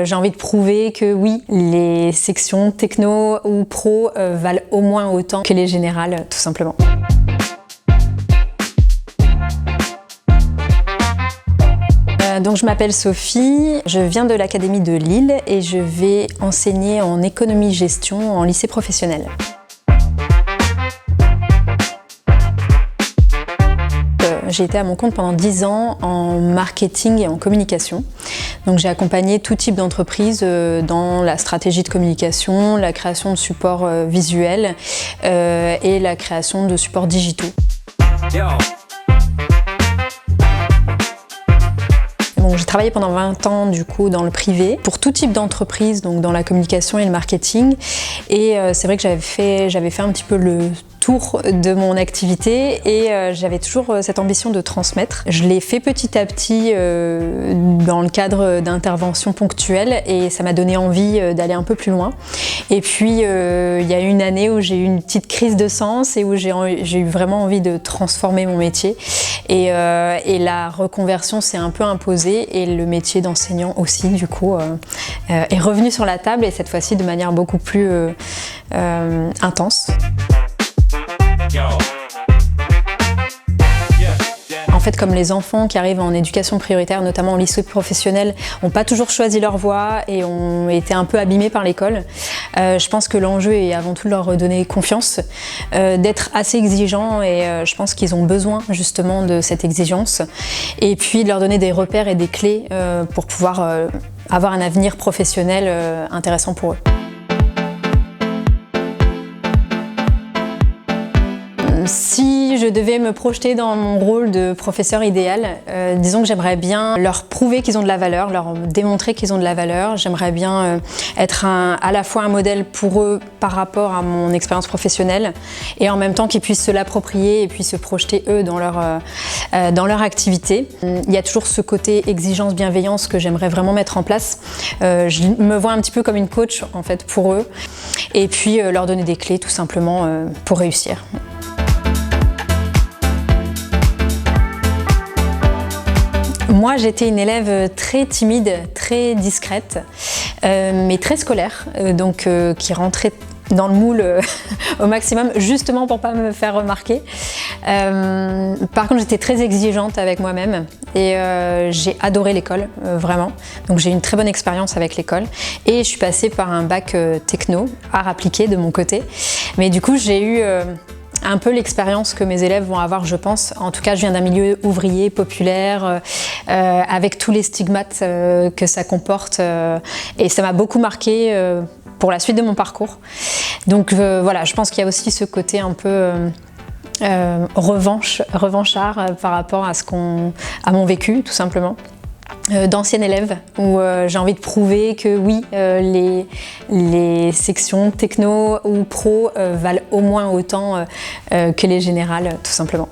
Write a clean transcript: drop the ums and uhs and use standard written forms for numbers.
J'ai envie de prouver que oui, les sections techno ou pro valent au moins autant que les générales, tout simplement. Donc je m'appelle Sophie, je viens de l'Académie de Lille et je vais enseigner en économie-gestion en lycée professionnel. J'ai été à mon compte pendant 10 ans en marketing et en communication. Donc j'ai accompagné tout type d'entreprise dans la stratégie de communication, la création de supports visuels et la création de supports digitaux. Bon, j'ai travaillé pendant 20 ans du coup dans le privé pour tout type d'entreprise, donc dans la communication et le marketing. Et c'est vrai que j'avais fait un petit peu le tour de mon activité et j'avais toujours cette ambition de transmettre. Je l'ai fait petit à petit dans le cadre d'interventions ponctuelles et ça m'a donné envie d'aller un peu plus loin. Et puis il y a eu une année où j'ai eu une petite crise de sens et où j'ai eu vraiment envie de transformer mon métier et la reconversion s'est un peu imposée et le métier d'enseignant aussi du coup est revenu sur la table et cette fois-ci de manière beaucoup plus intense. En fait, comme les enfants qui arrivent en éducation prioritaire, notamment au lycée professionnel, n'ont pas toujours choisi leur voie et ont été un peu abîmés par l'école, je pense que l'enjeu est avant tout de leur redonner confiance, d'être assez exigeants et je pense qu'ils ont besoin justement de cette exigence et puis de leur donner des repères et des clés pour pouvoir avoir un avenir professionnel intéressant pour eux. Si je devais me projeter dans mon rôle de professeur idéal, disons que j'aimerais bien leur prouver qu'ils ont de la valeur, leur démontrer qu'ils ont de la valeur. J'aimerais bien être à la fois un modèle pour eux par rapport à mon expérience professionnelle et en même temps qu'ils puissent se l'approprier et puis se projeter eux dans leur activité. Il y a toujours ce côté exigence, bienveillance que j'aimerais vraiment mettre en place. Je me vois un petit peu comme une coach en fait pour eux et puis leur donner des clés tout simplement pour réussir. Moi, j'étais une élève très timide, très discrète, mais très scolaire, donc qui rentrait dans le moule au maximum, justement pour pas me faire remarquer. Par contre, j'étais très exigeante avec moi-même et j'ai adoré l'école, vraiment. Donc j'ai eu une très bonne expérience avec l'école et je suis passée par un bac techno, art appliqué de mon côté. Mais du coup, j'ai eu un peu l'expérience que mes élèves vont avoir, je pense. En tout cas, je viens d'un milieu ouvrier, populaire, avec tous les stigmates que ça comporte. Et ça m'a beaucoup marqué pour la suite de mon parcours. Donc voilà, je pense qu'il y a aussi ce côté un peu revanchard par rapport à mon vécu, tout simplement. D'ancienne élève où j'ai envie de prouver que oui, les sections techno ou pro valent au moins autant que les générales, tout simplement.